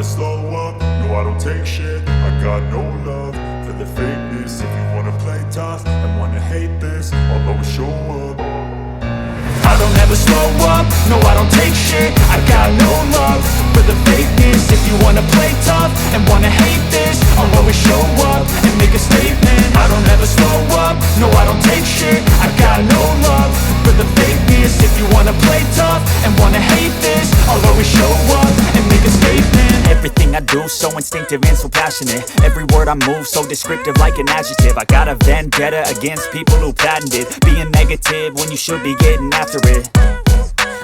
never slow up, no I don't take shit. I got no love for the fakeness. If you wanna play tough and wanna hate this, I'll always show up. I don't ever slow up, no I don't take shit. I got no love for the fakeness. If you wanna play tough and wanna hate this, I'll always show up and make a statement. I don't ever slow up, no I don't take shit. I got no love for the fakeness. If you wanna play tough and wanna hate this, I'll always show up and make a statement. Everything I do so instinctive and so passionate. Every word I move so descriptive like an adjective. I got a vendetta against people who patented being negative when you should be getting after it.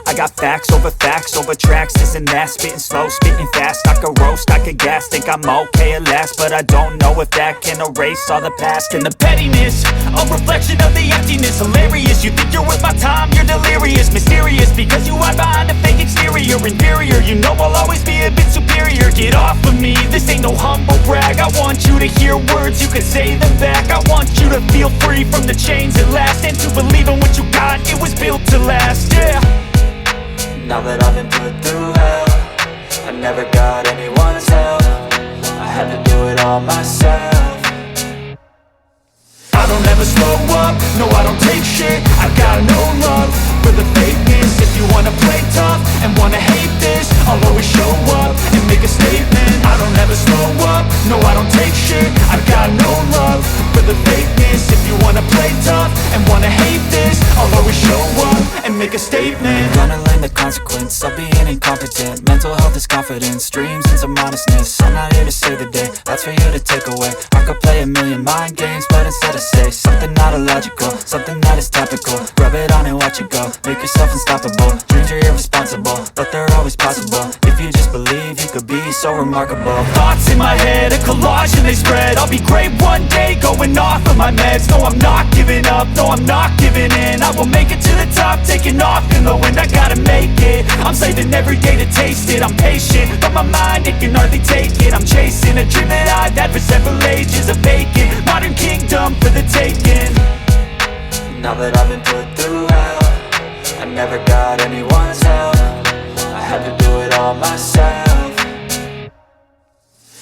I got facts over tracks, this and that. Spitting slow, spitting fast. I could roast, I could gas. Think I'm okay at last, but I don't know if that can erase all the past. And the pettiness, a reflection of the emptiness. Hilarious, you think you're worth my time, you're delirious. Mysterious, because you hide behind a fake exterior. Inferior, you know I'll always be a bit superior. Get off of me, this ain't no humble brag. I want you to hear words, you can say them back. I want you to feel free from the chains at last, and to believe in what you got, it was built to last, yeah. Now that I've been put through hell, I never got anyone's help. I had to do it all myself. I don't ever slow up, no I don't take shit. I got no love for the fakeness. If you wanna play tough and wanna hate this, I'll always show up and make a statement. I don't ever slow up, no I don't take shit. I got no love for the fakeness. If you wanna play tough and wanna hate this, I'll always show up and make a statement. Gonna learn the consequence of being incompetent. Mental health is confidence, dreams and some honestness. I'm not here to save the day, that's for you to take away. I could play a million mind games, but instead I say something not illogical, something that is topical. Rub it on and watch it go, make yourself unstoppable. Dreams are irresponsible, but they're always possible. If you just believe, you could be so remarkable. Thoughts in my head, a collage and they spread. I'll be great one day, going off of my meds. No, I'm not giving up, no, I'm not giving in. I will make it to the top, taking off in the wind. I gotta make it, I'm saving every day to taste it. I'm patient, but my mind, it can hardly take it. I'm chasing a dream that I've had for several ages. A vacant, modern kingdom for the taking. Now that I've been put through hell, I never got anyone's help. I had to do it all myself.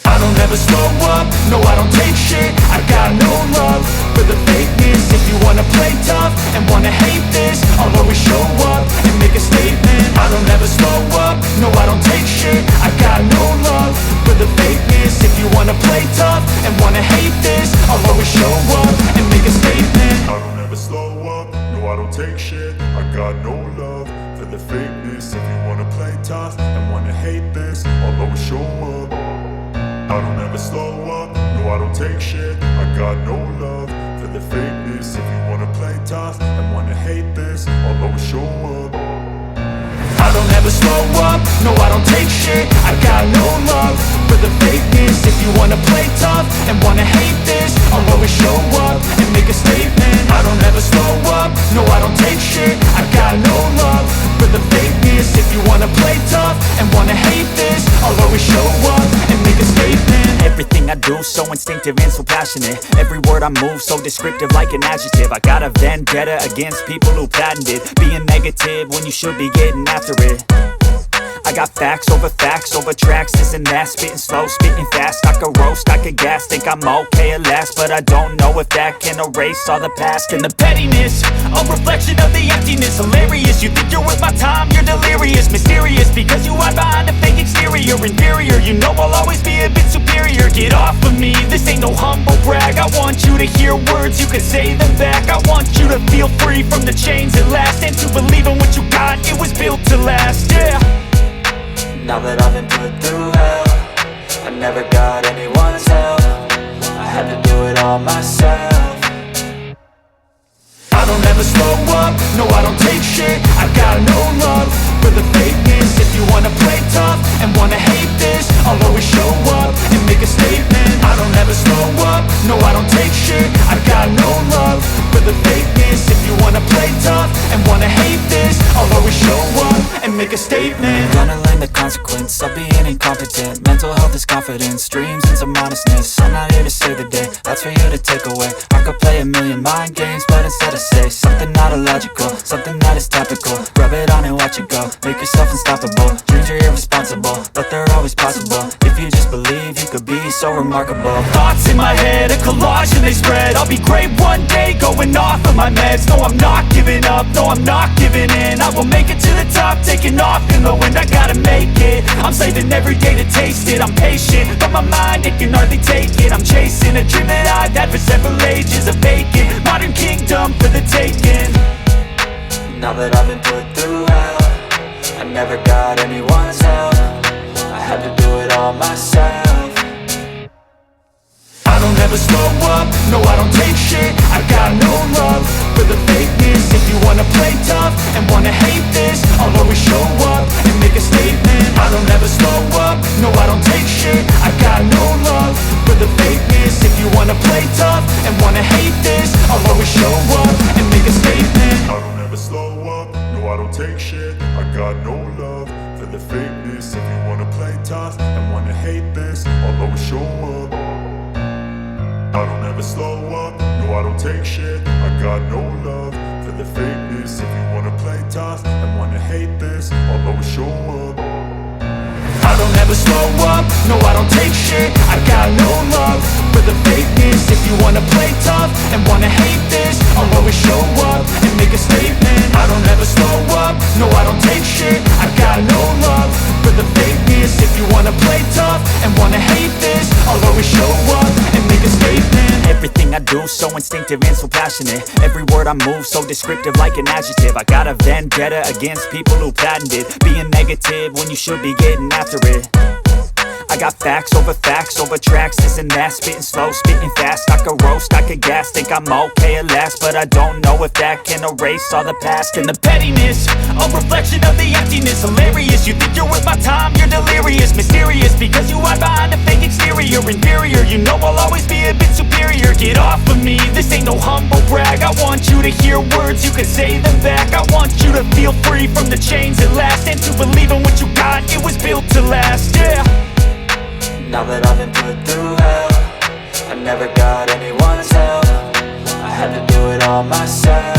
I don't ever slow up, no I don't take shit. I got no love for the fakeness. If you wanna play tough and wanna hate this, I'll always show up and make a statement. I don't ever slow up, no I don't take shit. I got no love for the fakeness. If you wanna play tough and wanna hate this, I'll always show up and make a statement. I don't ever slow up, no I don't take shit. I got no love for the fakeness. If you wanna play tough and wanna hate this, I'll always show up. I don't ever slow up, no I don't take shit. I got no love for the fakeness. If you wanna play tough and wanna hate this, I'll always show up. I don't ever slow up, no I don't take shit. I got no love for the fakeness. If you wanna play tough and wanna hate this, I'll always show up and make a statement. I don't ever slow up, no I don't take shit. I got no love for the fakeness. If you wanna play tough and wanna hate this, I'll always show up and make a statement. Everything I do so instinctive and so passionate. Every word I move so descriptive like an adjective. I got a vendetta against people who patented being negative when you should be getting after it. I got facts over tracks, this and that. Spitting slow, spitting fast. I could roast, I could gas. Think I'm okay at last, but I don't know if that can erase all the past. And the pettiness, a reflection of the emptiness. Hilarious, you think you're worth my time, you're delirious. Mysterious, because you hide behind a fake exterior. Inferior, you know I'll always be a bit superior. Get off of me, this ain't no humble brag. I want you to hear words, you can say them back. I want you to feel free from the chains at last, and to believe in what you got, it was built to last, yeah. Now that I've been put through hell, I never got anyone's help. I had to do it all myself. I don't ever slow up, no I don't take shit. I got no love for the fakeness. If you wanna play tough and wanna hate this, I'll always show up and make a statement. I don't ever slow up, no I don't take shit. I got no love for the fakeness. If you wanna play tough and wanna hate this, I'll always show up and make a statement. Gonna learn the consequence of being incompetent. Mental health is confidence, dreams and some honestness. I'm not here to save the day, that's for you to take away. I could play a million mind games, but instead I say something not illogical, something that is topical. Rub it on and watch it go, make yourself unstoppable. Dreams are irresponsible, but they're always possible. If If you just believe, you could be so remarkable. Thoughts in my head, a collage and they spread. I'll be great one day, going off of my meds. No, I'm not giving up, no, I'm not giving in. I will make it to the top, taking off in the wind. I gotta make it, I'm saving every day to taste it. I'm patient, but my mind, it can hardly take it. I'm chasing a dream that I've had for several ages. A vacant, modern kingdom for the taking. Now that I've been put through hell, I never got anyone's help. I had to do it all myself. I don't ever slow up, no I don't take shit. I got no love for the fakeness. If you wanna play tough and wanna hate this, I'll always show up and make a statement. I don't ever slow up, no I don't take shit. I got no love for the fakeness. If you wanna play tough and wanna hate this, I'll always show up and make a statement. I don't ever slow up, no I don't take shit. I got no love for the fakeness. If you wanna play tough and wanna hate this, I'll always show up. I don't ever slow up, no I don't take shit. I got no love for the fakeness. If you wanna play tough and wanna hate this, I'll always show up. I don't ever slow up, no I don't take shit. I got no love for the fakeness. If you wanna play tough and wanna hate this, I'll always show up and make a statement. I don't ever slow up, no I don't take shit. I got no love for the fakeness. If you wanna play tough and wanna hate this, I'll always show up and make a statement. Everything I do so instinctive and so passionate. Every word I move so descriptive like an adjective. I got a vendetta against people who patented being negative when you should be getting after it. I got facts over tracks, this and that. Spitting slow, spitting fast, I could roast, I could gas. Think I'm okay at last, but I don't know if that can erase all the past. And the pettiness, a reflection of the emptiness. Hilarious, you think you're worth my time, you're delirious. Mysterious, because you hide behind a fake exterior. Inferior, you know I'll always be a bit superior. Get off of me, this ain't no humble brag. I want you to hear words, you can say them back. I want you to feel free from the chains at last, and to believe in what you got, it was built to last, yeah. Now that I've been put through hell, I never got anyone's help. I had to do it all myself.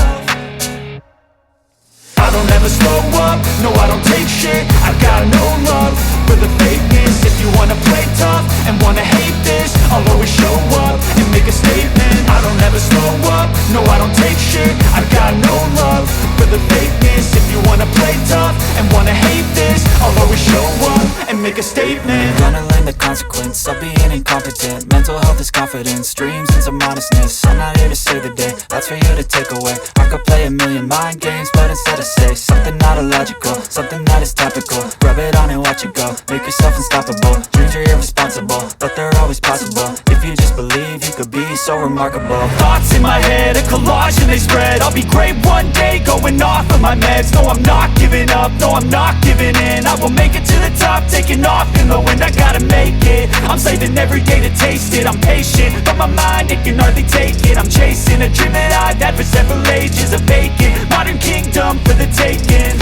I don't ever slow up, no I don't take shit. I got no love for the fakeness. If you wanna play tough and wanna hate this, I'll always show up and make a statement. I don't ever slow up, no I don't take shit. I got no love for the fakeness. If you wanna play tough and wanna hate this, I'll always show up and make a statement. Gonna learn the consequence of being incompetent. Mental health is confidence, dreams and some honestness. I'm not here to save the day, that's for you to take away. I could play a million mind games, but instead I say something not illogical, something that is topical. Rub it on and watch it go, make yourself unstoppable. Dreams are irresponsible, but they're always possible. If you just believe, you could be so remarkable. Thoughts in my head, a collage and they spread. I'll be great one day, going off of my meds. No, I'm not giving up, no, I'm not giving in. I will make it to the top, taking off in the wind. I gotta make it, I'm saving every day to taste it. I'm patient, but my mind, it can hardly take it. I'm chasing a dream that I've had for several ages. A vacant, modern kingdom for the taking.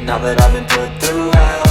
Now that I've been put through hell,